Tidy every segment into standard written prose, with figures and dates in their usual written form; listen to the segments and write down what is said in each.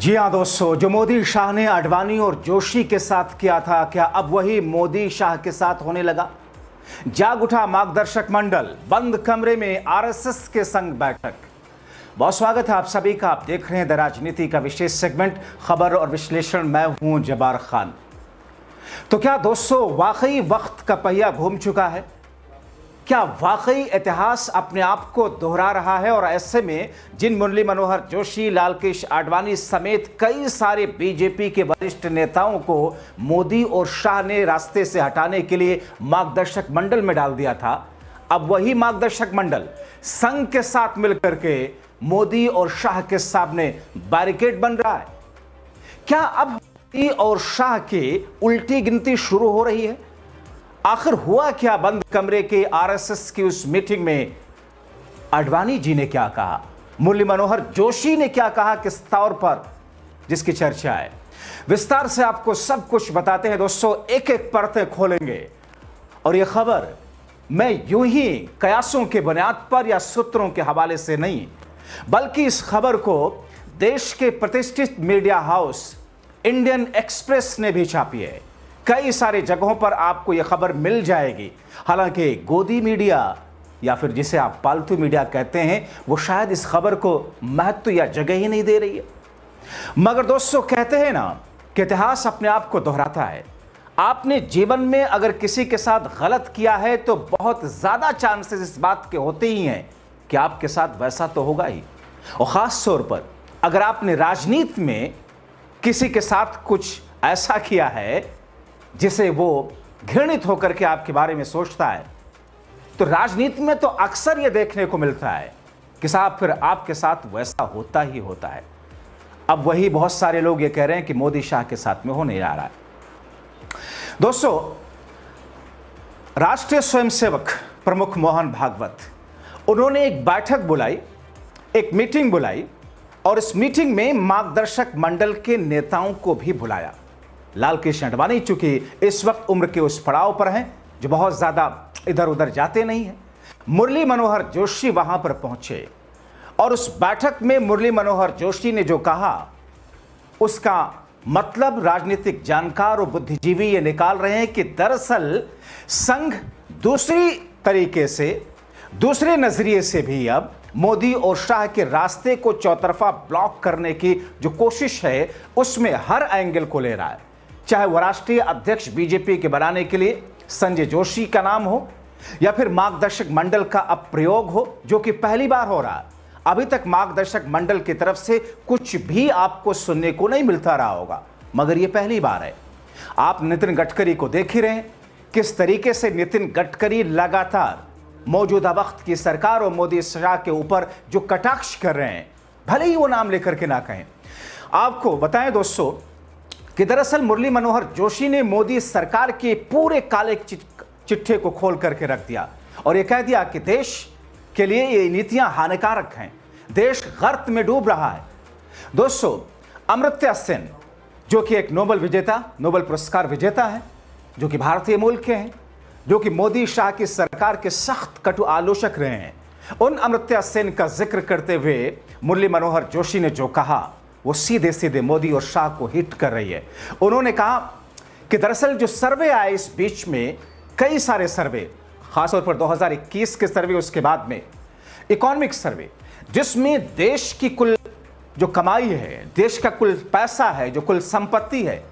जी हाँ दोस्तों, जो मोदी शाह ने आडवाणी और जोशी के साथ किया था, क्या अब वही मोदी शाह के साथ होने लगा? जाग उठा मार्गदर्शक मंडल, बंद कमरे में आरएसएस के संग बैठक। बहुत स्वागत है आप सभी का। आप देख रहे हैं द राजनीति का विशेष सेगमेंट खबर और विश्लेषण। मैं हूं जब्बार खान। तो क्या दोस्तों वाकई वक्त का पहिया घूम चुका है? क्या वाकई इतिहास अपने आप को दोहरा रहा है? और ऐसे में जिन मुरली मनोहर जोशी, लाल कृष्ण आडवाणी समेत कई सारे बीजेपी के वरिष्ठ नेताओं को मोदी और शाह ने रास्ते से हटाने के लिए मार्गदर्शक मंडल में डाल दिया था, अब वही मार्गदर्शक मंडल संघ के साथ मिलकर के मोदी और शाह के सामने बैरिकेड बन रहा है। क्या अब मोदी और शाह की उल्टी गिनती शुरू हो रही है? आखिर हुआ क्या बंद कमरे के आरएसएस की उस मीटिंग में? आडवाणी जी ने क्या कहा, मुरली मनोहर जोशी ने क्या कहा, किस तौर पर जिसकी चर्चा है, विस्तार से आपको सब कुछ बताते हैं दोस्तों। एक एक परतें खोलेंगे और यह खबर मैं यूं ही कयासों के बुनियाद पर या सूत्रों के हवाले से नहीं, बल्कि इस खबर को देश के प्रतिष्ठित मीडिया हाउस इंडियन एक्सप्रेस ने भी छापी है। कई सारे जगहों पर आपको यह खबर मिल जाएगी। हालांकि गोदी मीडिया या फिर जिसे आप पालतू मीडिया कहते हैं, वो शायद इस खबर को महत्व या जगह ही नहीं दे रही है। मगर दोस्तों कहते हैं ना कि इतिहास अपने आप को दोहराता है। आपने जीवन में अगर किसी के साथ गलत किया है तो बहुत ज्यादा चांसेस इस बात के होते ही हैं कि आपके साथ वैसा तो होगा ही। और खास तौर पर अगर आपने राजनीति में किसी के साथ कुछ ऐसा किया है जिसे वो घृणित होकर के आपके बारे में सोचता है, तो राजनीति में तो अक्सर ये देखने को मिलता है कि साहब फिर आपके साथ वैसा होता ही होता है। अब वही बहुत सारे लोग ये कह रहे हैं कि मोदी शाह के साथ में होने जा रहा है। दोस्तों, राष्ट्रीय स्वयंसेवक प्रमुख मोहन भागवत, उन्होंने एक बैठक बुलाई, एक मीटिंग बुलाई और इस मीटिंग में मार्गदर्शक मंडल के नेताओं को भी बुलाया। लाल कृष्ण आडवाणी चूंकि इस वक्त उम्र के उस पड़ाव पर हैं जो बहुत ज्यादा इधर उधर जाते नहीं हैं, मुरली मनोहर जोशी वहां पर पहुंचे और उस बैठक में मुरली मनोहर जोशी ने जो कहा उसका मतलब राजनीतिक जानकार और बुद्धिजीवी ये निकाल रहे हैं कि दरअसल संघ दूसरी तरीके से, दूसरे नजरिए से भी अब मोदी और शाह के रास्ते को चौतरफा ब्लॉक करने की जो कोशिश है उसमें हर एंगल को ले रहा है। चाहे वह राष्ट्रीय अध्यक्ष बीजेपी के बनाने के लिए संजय जोशी का नाम हो या फिर मार्गदर्शक मंडल का अब प्रयोग हो, जो कि पहली बार हो रहा है। अभी तक मार्गदर्शक मंडल की तरफ से कुछ भी आपको सुनने को नहीं मिलता रहा होगा, मगर यह पहली बार है। आप नितिन गडकरी को देख ही रहे हैं किस तरीके से नितिन गडकरी लगातार मौजूदा वक्त की सरकार और मोदी शाह के ऊपर जो कटाक्ष कर रहे हैं, भले ही वो नाम लेकर के ना कहें। आपको बताएं दोस्तों कि दरअसल मुरली मनोहर जोशी ने मोदी सरकार के पूरे काले चिट्ठे को खोल करके रख दिया और यह कह दिया कि देश के लिए ये नीतियां हानिकारक हैं, देश गर्त में डूब रहा है। दोस्तों, अमर्त्य सेन जो कि एक नोबेल पुरस्कार विजेता है, जो कि भारतीय मूल के हैं, जो कि मोदी शाह की सरकार के सख्त कटु आलोचक रहे हैं, उन अमर्त्य सेन का जिक्र करते हुए मुरली मनोहर जोशी ने जो कहा वो सीधे सीधे मोदी और शाह को हिट कर रही है। उन्होंने कहा कि दरअसल जो सर्वे आए इस बीच में, कई सारे सर्वे, खासतौर पर 2021 के सर्वे, उसके बाद में इकोनॉमिक सर्वे, जिसमें देश की कुल जो कमाई है, देश का कुल पैसा है, जो कुल संपत्ति है,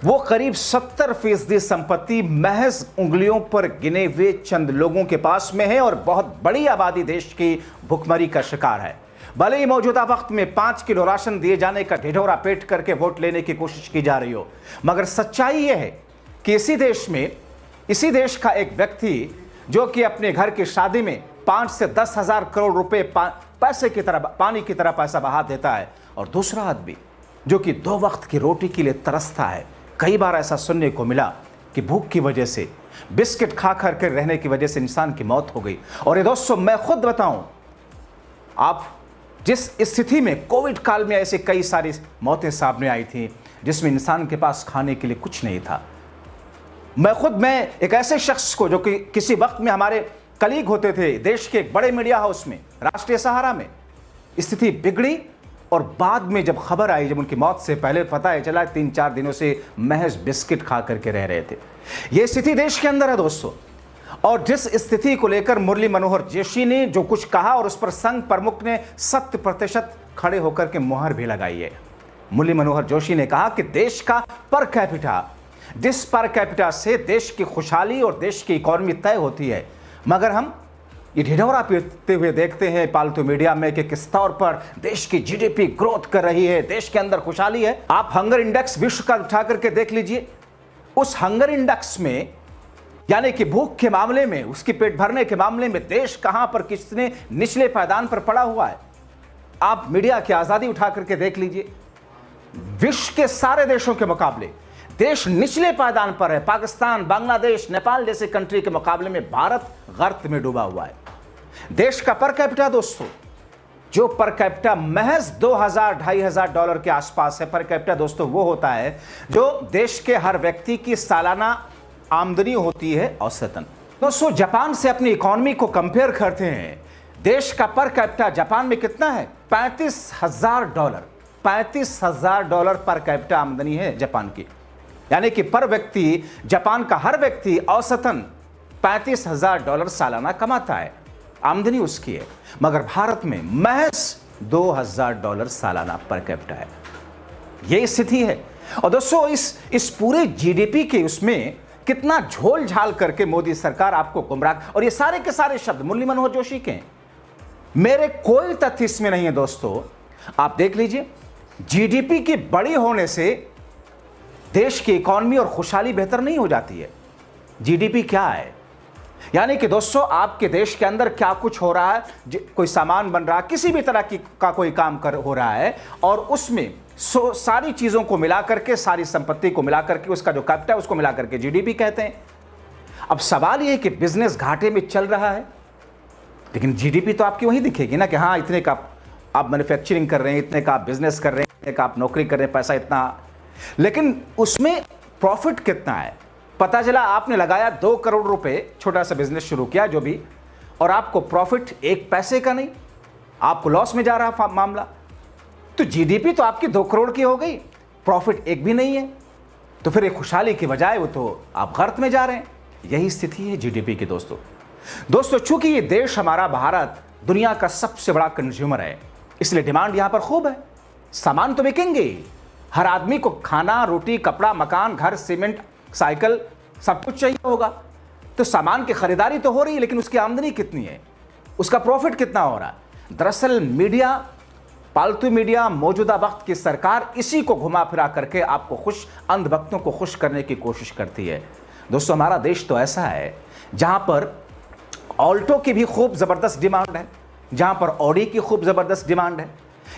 वो करीब 70% संपत्ति महज उंगलियों पर गिने हुए चंद लोगों के पास में है और बहुत बड़ी आबादी देश की भुखमरी का शिकार है। भले ही मौजूदा वक्त में 5 किलो राशन दिए जाने का ढिढोरा पेट करके वोट लेने की कोशिश की जा रही हो, मगर सच्चाई यह है कि इसी देश का एक व्यक्ति जो कि अपने घर की शादी में 5 से 10 हजार करोड़ रुपए पैसे की तरह, पानी की तरह पैसा बहा देता है, और दूसरा आदमी जो कि 2 वक्त की रोटी के लिए तरसता है। कई बार ऐसा सुनने को मिला कि भूख की वजह से, बिस्किट खा कर के रहने की वजह से इंसान की मौत हो गई। और ये दोस्तों मैं खुद बताऊं, आप जिस स्थिति में कोविड काल में ऐसे कई सारी मौतें सामने आई थी जिसमें इंसान के पास खाने के लिए कुछ नहीं था। मैं एक ऐसे शख्स को जो कि किसी वक्त में हमारे कलीग होते थे देश के एक बड़े मीडिया हाउस में, राष्ट्रीय सहारा में, स्थिति बिगड़ी और बाद में जब खबर आई, जब उनकी मौत से पहले पता है चला 3-4 दिनों से महज बिस्किट खा करके रह रहे थे। यह स्थिति देश के अंदर है दोस्तों। और जिस स्थिति को लेकर मुरली मनोहर जोशी ने जो कुछ कहा और उस पर संघ प्रमुख ने 100% खड़े होकर के मुहर भी लगाई है। मुरली मनोहर जोशी ने कहा कि देश का पर कैपिटा, जिस पर कैपिटा से देश की खुशहाली और देश की इकॉनमी तय होती है, मगर हम ये ढिढोरा पीटते हुए देखते हैं पालतू मीडिया में कि किस तौर पर देश की जीडीपी ग्रोथ कर रही है, देश के अंदर खुशहाली है। आप हंगर इंडेक्स विश्व का उठा करके देख लीजिए। उस हंगर इंडेक्स में, यानी कि भूख के मामले में, उसकी पेट भरने के मामले में देश कहां पर किसने निचले पायदान पर पड़ा हुआ है। आप मीडिया की आजादी उठा करके देख लीजिए। विश्व के सारे देशों के मुकाबले देश निचले पायदान पर है। पाकिस्तान, बांग्लादेश, नेपाल जैसे कंट्री के मुकाबले में भारत गर्त में डूबा हुआ है। देश का पर कैपिटा दोस्तों, जो पर कैपिटा महज $2,000-2,500 के आसपास है। पर कैपिटा दोस्तों वो होता है जो देश के हर व्यक्ति की सालाना आमदनी होती है औसतन। दोस्तों जापान से अपनी इकॉनमी को कंपेयर करते हैं। देश का पर कैपिटा जापान में कितना है? $35,000। $35,000 पर कैपिटा आमदनी है जापान की, यानी कि पर व्यक्ति, जापान का हर व्यक्ति औसतन $35,000 सालाना कमाता है, आमदनी उसकी है। मगर भारत में महज $2,000 सालाना पर कैपिटा है। यह स्थिति है। और दोस्तों इस पूरे जीडीपी के उसमें कितना झोल झाल करके मोदी सरकार आपको गुमराह, और ये सारे के सारे शब्द मुरली मनोहर जोशी के हैं, मेरे कोई तथ्य इसमें नहीं है दोस्तों। आप देख लीजिए, जीडीपी की बड़ी होने से देश की इकॉनमी और खुशहाली बेहतर नहीं हो जाती है। जीडीपी क्या है? यानी कि दोस्तों आपके देश के अंदर क्या कुछ हो रहा है, कोई सामान बन रहा है, किसी भी तरह का कोई काम हो रहा है, और उसमें सारी चीजों को मिला करके, सारी संपत्ति को मिला करके, उसका जो कैपिटल उसको मिला करके जीडीपी कहते हैं। अब सवाल यह है कि बिजनेस घाटे में चल रहा है, लेकिन जीडीपी तो आपकी वहीं दिखेगी ना कि हाँ इतने का आप मैन्युफैक्चरिंग कर रहे हैं, इतने का आप बिजनेस कर रहे हैं, इतने का आप नौकरी कर रहे हैं, पैसा इतना, लेकिन उसमें प्रॉफिट कितना है? पता चला आपने लगाया 2 करोड़ रुपए, छोटा सा बिजनेस शुरू किया जो भी, और आपको प्रॉफिट 1 पैसे का नहीं, आपको लॉस में जा रहा मामला। तो जीडीपी तो आपकी 2 करोड़ की हो गई, प्रॉफिट 1 भी नहीं है, तो फिर एक खुशहाली की बजाय वो तो आप गर्त में जा रहे हैं। यही स्थिति है जीडीपी की दोस्तों। चूंकि ये देश हमारा भारत दुनिया का सबसे बड़ा कंज्यूमर है, इसलिए डिमांड यहां पर खूब है। सामान तो बिकेंगे, हर आदमी को खाना, रोटी, कपड़ा, मकान, घर, सीमेंट, साइकिल, सब कुछ चाहिए होगा। तो सामान की खरीदारी तो हो रही है, लेकिन उसकी आमदनी कितनी है, उसका प्रॉफिट कितना हो रहा है? दरअसल मीडिया, पालतू मीडिया, मौजूदा वक्त की सरकार इसी को घुमा फिरा करके आपको खुश, अंधभक्तों को खुश करने की कोशिश करती है। दोस्तों हमारा देश तो ऐसा है जहां पर ऑल्टो की भी खूब जबरदस्त डिमांड है, जहां पर ऑडी की खूब जबरदस्त डिमांड है,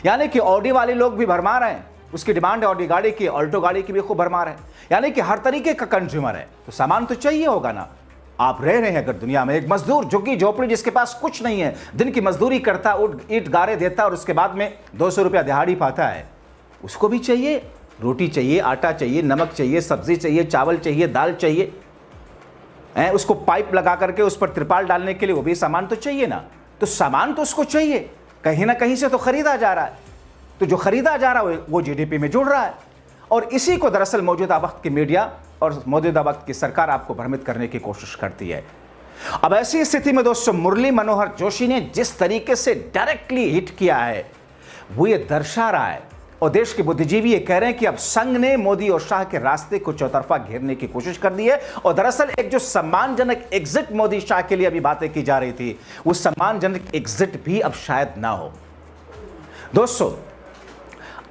यानी कि ऑडी वाले लोग भी भरमार हैं, उसकी डिमांड है ऑडी गाड़ी की, ऑल्टो गाड़ी की भी खूब भरमार है, यानी कि हर तरीके का कंज्यूमर है। तो सामान तो चाहिए होगा ना। आप रह रहे हैं अगर दुनिया में, एक मजदूर झुग्गी झोपड़ी जिसके पास कुछ नहीं है, दिन की मजदूरी करता, ईंट गारे देता और उसके बाद में 200 रुपया दिहाड़ी पाता है, उसको भी चाहिए, रोटी चाहिए, आटा चाहिए, नमक चाहिए, सब्जी चाहिए, चावल चाहिए, दाल चाहिए, उसको पाइप लगा करके उस पर त्रिपाल डालने के लिए वो भी सामान तो चाहिए ना। तो सामान तो उसको चाहिए, कहीं ना कहीं से तो खरीदा जा रहा है, तो जो खरीदा जा रहा है वो जीडीपी में जुड़ रहा है। और इसी को दरअसल मौजूदा वक्त की मीडिया और मौजूदा वक्त की सरकार आपको भ्रमित करने की कोशिश करती है। अब ऐसी स्थिति में दोस्तों मुरली मनोहर जोशी ने जिस तरीके से डायरेक्टली हिट किया है, वो ये दर्शा रहा है, और देश के बुद्धिजीवी ये कह रहे हैं कि अब संघ ने मोदी और शाह के रास्ते को चौतरफा घेरने की कोशिश कर दी है। और दरअसल एक जो सम्मानजनक एग्जिट मोदी शाह के लिए अभी बातें की जा रही थी, वो सम्मानजनक एग्जिट भी अब शायद ना हो। दोस्तों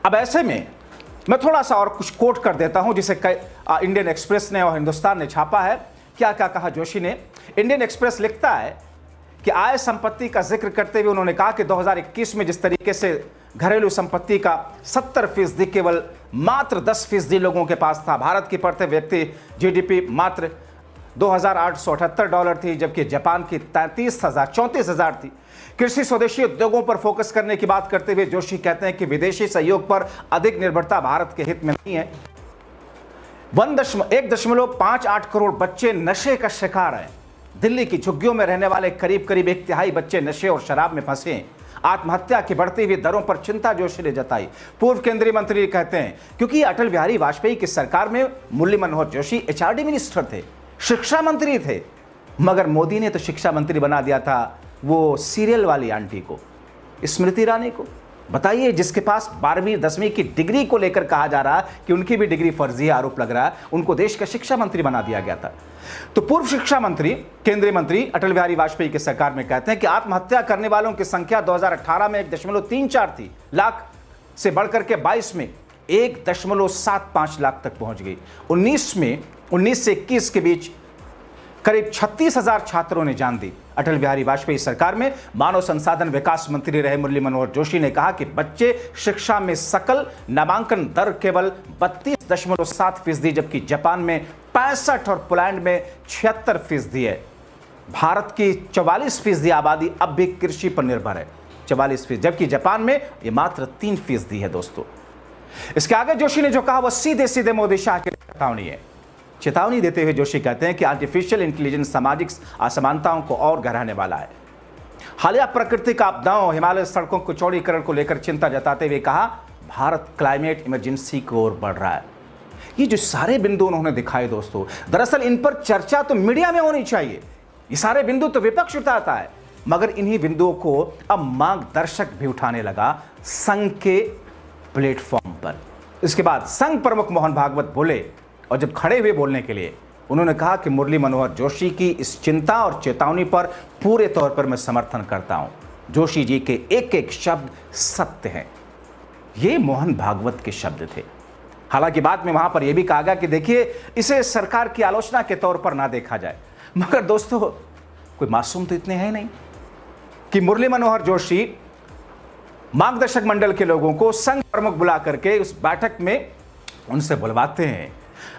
अब ऐसे में मैं थोड़ा सा और कुछ कोट कर देता हूं, जिसे इंडियन एक्सप्रेस ने और हिंदुस्तान ने छापा है। क्या क्या कहा जोशी ने? इंडियन एक्सप्रेस लिखता है कि आय संपत्ति का जिक्र करते हुए उन्होंने कहा कि 2021 में जिस तरीके से घरेलू संपत्ति का 70% केवल मात्र 10% लोगों के पास था, भारत की प्रति व्यक्ति जीडीपी मात्र $2,878 थी, जबकि जापान की 34,000 थी। कृषि स्वदेशी उद्योगों पर फोकस करने की बात करते हुए जोशी कहते हैं कि विदेशी सहयोग पर अधिक निर्भरता भारत के हित में नहीं है। 1.58 करोड़ बच्चे नशे का शिकार हैं। दिल्ली की झुग्गियों में रहने वाले करीब 1/3 बच्चे नशे और शराब में फंसे हैं। आत्महत्या की बढ़ती हुई दरों पर चिंता जोशी ने जताई। पूर्व केंद्रीय मंत्री कहते हैं क्योंकि अटल बिहारी वाजपेयी की सरकार में मुरली मनोहर जोशी एचआरडी मिनिस्टर थे, शिक्षा मंत्री थे, मगर मोदी ने तो शिक्षा मंत्री बना दिया था वो सीरियल वाली आंटी को, स्मृति ईरानी को। बताइए, जिसके पास 12वीं 10वीं की डिग्री को लेकर कहा जा रहा कि उनकी भी डिग्री फर्जी है, आरोप लग रहा है, उनको देश का शिक्षा मंत्री बना दिया गया था। तो पूर्व शिक्षा मंत्री केंद्रीय मंत्री अटल बिहारी वाजपेयी की सरकार में कहते हैं कि आत्महत्या करने वालों की संख्या 2018 में 1.34 थी लाख से बढ़कर के 22 में 1.75 लाख तक पहुंच गई। 19 से 21 के बीच करीब 36,000 छात्रों ने जान दी। अटल बिहारी वाजपेयी सरकार में मानव संसाधन विकास मंत्री रहे मुरली मनोहर जोशी ने कहा कि बच्चे शिक्षा में सकल नामांकन दर केवल 32.7% जबकि जापान में 65 और पोलैंड में 76% है। भारत की 44% आबादी अब भी कृषि पर निर्भर है, 44%, जबकि जापान में यह मात्र 3% है दोस्तों। इसके आगे जोशी ने जो कहा वह सीधे सीधे मोदी शाह की चेतावनी है। चेतावनी देते हुए जोशी कहते हैं कि आर्टिफिशियल इंटेलिजेंस सामाजिक असमानताओं को और गहराने वाला है। हालिया प्राकृतिक आपदाओं, हिमालय सड़कों को चौड़ीकरण को लेकर चिंता जताते हुए कहा भारत क्लाइमेट इमरजेंसी की ओर बढ़ रहा है। ये जो सारे बिंदु उन्होंने दिखाए दोस्तों, दरअसल इन पर चर्चा तो मीडिया में होनी चाहिए। ये सारे बिंदु तो विपक्ष उठाता है, मगर इन्हीं बिंदुओं को अब मार्गदर्शक भी उठाने लगा संघ के प्लेटफॉर्म पर। इसके बाद संघ प्रमुख मोहन भागवत बोले और जब खड़े हुए बोलने के लिए उन्होंने कहा कि मुरली मनोहर जोशी की इस चिंता और चेतावनी पर पूरे तौर पर मैं समर्थन करता हूं। जोशी जी के एक एक शब्द सत्य हैं। ये मोहन भागवत के शब्द थे। हालांकि बाद में वहां पर यह भी कहा गया कि देखिए, इसे सरकार की आलोचना के तौर पर ना देखा जाए, मगर दोस्तों कोई मासूम तो इतने हैं नहीं कि मुरली मनोहर जोशी मार्गदर्शक मंडल के लोगों को संघ प्रमुख बुला करके उस बैठक में उनसे बुलवाते हैं,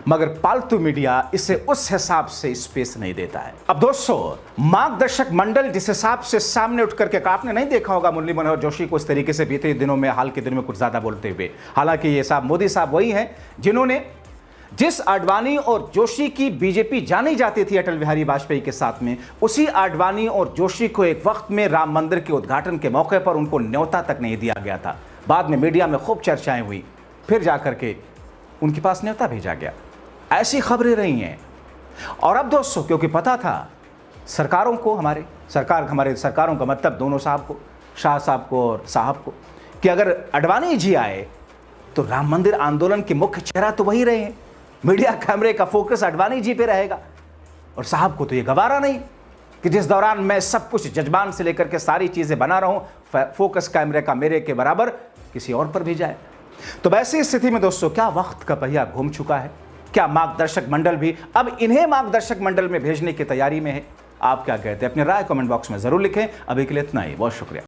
मगर पालतू मीडिया इसे उस हिसाब से स्पेस नहीं देता है। अब दोस्तों, मार्गदर्शक मंडल जिस हिसाब से सामने उठ करके, आपने नहीं देखा होगा मुरली मनोहर जोशी को इस तरीके से बीते दिनों में, हाल के दिनों में कुछ ज्यादा बोलते हुए। हालांकि ये साहब मोदी साहब वही हैं जिन्होंने जिस आडवाणी और जोशी की बीजेपी जानी जाती थी अटल बिहारी वाजपेयी के साथ में, उसी आडवाणी और जोशी को एक वक्त में राम मंदिर के उद्घाटन के मौके पर उनको न्योता तक नहीं दिया गया था। बाद में मीडिया में खूब चर्चाएं हुई, फिर जाकर के उनके पास न्योता भेजा गया। ऐसी खबरें रही हैं। और अब दोस्तों, क्योंकि पता था सरकारों को, हमारे सरकारों का मतलब दोनों साहब को, शाह साहब को और साहब को, कि अगर अडवाणी जी आए तो राम मंदिर आंदोलन के मुख्य चेहरा तो वही रहे हैं, मीडिया कैमरे का फोकस अडवाणी जी पे रहेगा। और साहब को तो ये गवारा नहीं कि जिस दौरान मैं सब कुछ जजमान से लेकर के सारी चीजें बना रहा हूं, फोकस कैमरे का मेरे के बराबर किसी और पर भी जाए। तो वैसी स्थिति में दोस्तों, क्या वक्त का पहिया घूम चुका है? क्या मार्गदर्शक मंडल भी अब इन्हें मार्गदर्शक मंडल में भेजने की तैयारी में है? आप क्या कहते हैं? अपनी राय कमेंट बॉक्स में जरूर लिखें। अभी के लिए इतना ही, बहुत शुक्रिया।